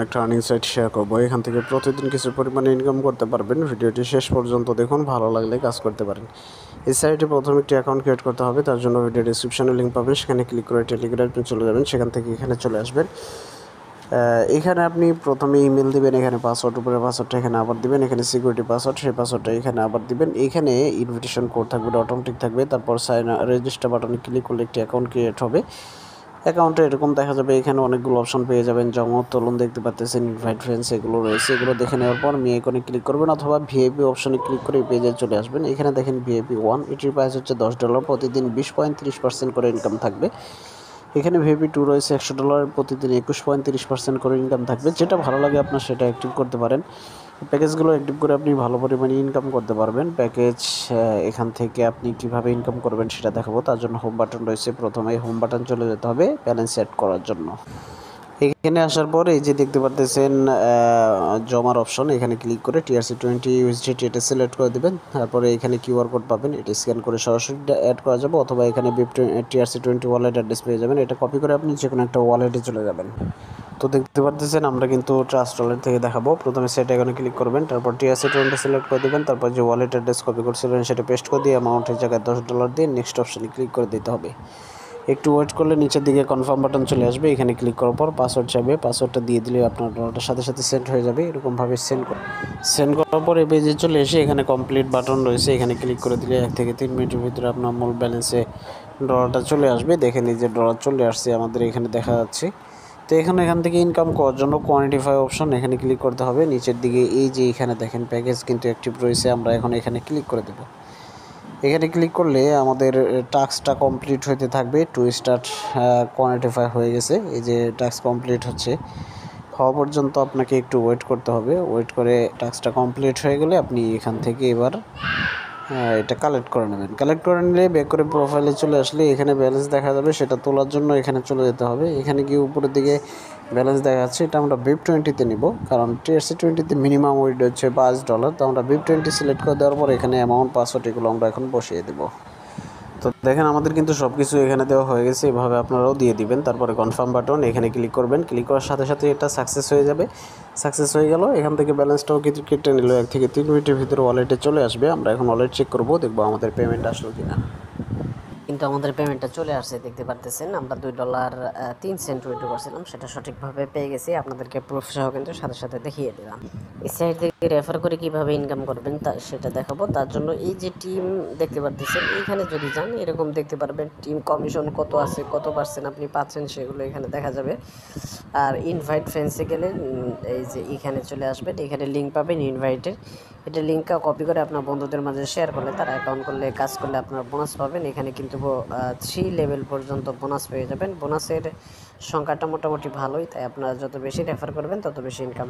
একটা earning site share করবো। এখান থেকে প্রতিদিন কিছু পরিমাণে ইনকাম করতে পারবেন। ভিডিওটি শেষ পর্যন্ত দেখুন, ভালো লাগলে কাজ করতে পারেন। এই সাইটে প্রথমে একটি অ্যাকাউন্ট ক্রিয়েট করতে হবে। তার জন্য ভিডিও ডিসক্রিপশনে লিঙ্ক পাবেন, সেখানে ক্লিক করে টেলিগ্রামে চলে যাবেন। সেখান থেকে এখানে চলে আসবেন। এখানে আপনি প্রথমে ইমেল দিবেন, এখানে পাসওয়ার্ড, উপরে পাসওয়ার্ডটা এখানে আবার দিবেন, এখানে সিকিউরিটি পাসওয়ার্ড, সেই পাসওয়ার্ডটা এখানে আবার দিবেন। এখানে ইনভিটেশন কোড থাকবে, অটোমেটিক থাকবে। তারপর সাইন রেজিস্টার বাটনে ক্লিক করলে একটি অ্যাকাউন্ট ক্রিয়েট হবে। অ্যাকাউন্টে এরকম দেখা যাবে, এখানে অনেকগুলো অপশন পেয়ে যাবেন। যেমন উত্তোলন দেখতে পাচ্ছেন, ইনভাইট ফ্রেন্ডস এগুলো রয়েছে। এগুলো দেখে নেওয়ার পর মি আইকনে ক্লিক করবেন অথবা ভিআইপি অপশনে ক্লিক করে এই পেজে চলে আসবেন। এখানে দেখেন ভিআইপি 1, এটির প্রাইস হচ্ছে $10, প্রতিদিন 20.30% করে ইনকাম থাকবে। এখানে ভিআইপি 2 রয়েছে $100, প্রতিদিন 21.30% করে ইনকাম থাকবে। যেটা ভালো লাগে আপনার সেটা অ্যাক্টিভ করতে পারেন। প্যাকেজগুলো অ্যাক্টিভ করে আপনি ভালো পরিমাণে ইনকাম করতে পারবেন। প্যাকেজ এখান থেকে আপনি কিভাবে ইনকাম করবেন সেটা দেখাবো। তার জন্য হোম বাটন রয়েছে, প্রথমে হোম বাটন চলে যেতে হবে ব্যালেন্স সেট করার জন্য। এখানে আসার পর এই যে দেখতে পারতেছেন জমার অপশন, এখানে ক্লিক করে TRC20 USDT এটা সিলেক্ট করে দেবেন। তারপরে এখানে কিউআর কোড পাবেন, এটা স্ক্যান করে সরাসরি অ্যাড করা যাবে, অথবা এখানে TRC20 ওয়ালেট অ্যাড্রেস পেয়ে যাবেন। এটা কপি করে আপনি যে কোনো একটা ওয়ালেটে চলে যাবেন। তো দেখতে পারতেছেন আমরা কিন্তু ট্রাস্ট ওয়ালেট থেকে দেখাবো। প্রথমে সেট এখানে ক্লিক করবেন, তারপর TRC20 সিলেক্ট করে দেবেন, তারপর যে ওয়ালেট অ্যাড্রেস কপি করছিলেন সেটা পেস্ট করে দিয়ে অ্যামাউন্টের জায়গায় $10 দিয়ে নেক্সট অপশনে ক্লিক করে দিতে হবে। একটু ওয়েট করলে নিচের দিকে কনফার্ম বাটন চলে আসবে। এখানে ক্লিক করার পর পাসওয়ার্ড চাইবে, পাসওয়ার্ডটা দিয়ে দিলে আপনার ডলারটার সাথে সাথে সেন্ড হয়ে যাবে। এরকমভাবে সেন্ড করার পর এই পেজে চলে এসে এখানে কমপ্লিট বাটন রয়েছে, এখানে ক্লিক করে দিলে 1 থেকে 3 মিনিটের ভিতরে আপনার মূল ব্যালেন্সে ডলারটা চলে আসবে। দেখেন এই যে ডলার চলে আসছে আমাদের এখানে দেখা যাচ্ছে। তো এখান থেকে ইনকাম করার জন্য কোয়ান্টিফাই অপশন এখানে ক্লিক করতে হবে। নিচের দিকে এই যে এখানে দেখেন প্যাকেজ কিন্তু অ্যাক্টিভ রয়েছে, আমরা এখন এখানে ক্লিক করে দেব। এখানে ক্লিক করলে আমাদের টাস্কটা কমপ্লিট হতে থাকবে। টু স্টার্ট কোয়ান্টিফাই হয়ে গেছে, এই যে টাস্ক কমপ্লিট হওয়া পর্যন্ত আপনাকে একটু ওয়েট করতে হবে। ওয়েট করে টাস্কটা কমপ্লিট হয়ে গেলে আপনি এখান থেকে এবার এটা কালেক্ট করে নেবেন। কালেক্ট করে নিলে ব্যাক করে প্রোফাইলে চলে আসলে এখানে ব্যালেন্স দেখা যাবে, সেটা তোলার জন্য এখানে চলে যেতে হবে। এখানে গিয়ে উপরের দিকে ব্যালেন্স দেখা যাচ্ছে, এটা আমরা BIP20-তে নিব, কারণ TRC20-তে মিনিমাম উইথ হচ্ছে $5। তো আমরা BIP20 সিলেক্ট করে দেওয়ার পর এখানে অ্যামাউন্ট, পাসওয়ার্ড এগুলো আমরা এখন বসিয়ে দেবো। তো দেখেন আমাদের কিন্তু সব কিছু এখানে দেওয়া হয়ে গেছে, এভাবে আপনারাও দিয়ে দিবেন। তারপরে কনফার্ম বাটন এখানে ক্লিক করবেন, ক্লিক করার সাথে সাথে এটা সাকসেস হয়ে যাবে। সাকসেস হয়ে গেল, এখান থেকে ব্যালেন্সটাও কিছু কেটে নিল। 1 থেকে 3 মিনিটের ভিতরে ওয়ালেটে চলে আসবে। আমরা এখন ওয়ালেট চেক করবো, দেখবো আমাদের পেমেন্ট আসলো কিনা। কিন্তু আমাদের পেমেন্টটা চলে আসছে, দেখতে পারতেছেন। আমরা $2.03 উইথড্র করছিলাম, সেটা সঠিকভাবে পেয়ে গেছি। আপনাদেরকে প্রুফ সহ কিন্তু সাথে সাথে দেখিয়ে দিলাম। এই সাইট থেকে রেফার করে কিভাবে ইনকাম করবেন সেটা দেখাবো। তার জন্য এই যে টিম দেখতে পারতেছেন, এইখানে যদি যান এরকম দেখতে পারবেন টিম কমিশন কত আছে, কত পার্সেন্ট আপনি পাচ্ছেন সেগুলো এখানে দেখা যাবে। আর ইনভাইট ফ্রেন্ডসে গেলে এই যে এখানে চলে আসবেন, এখানে লিঙ্ক পাবেন ইনভাইটের। এটা লিঙ্কটা কপি করে আপনার বন্ধুদের মাঝে শেয়ার করলে, তারা অ্যাকাউন্ট করলে, কাজ করলে আপনার বোনাস পাবেন। এখানে কিন্তু 3 লেভেল পর্যন্ত বোনাস পেয়ে যাবেন। বোনাসের সংখ্যাটা মোটামুটি ভালোই, তাই আপনারা যত বেশি রেফার করবেন তত বেশি ইনকাম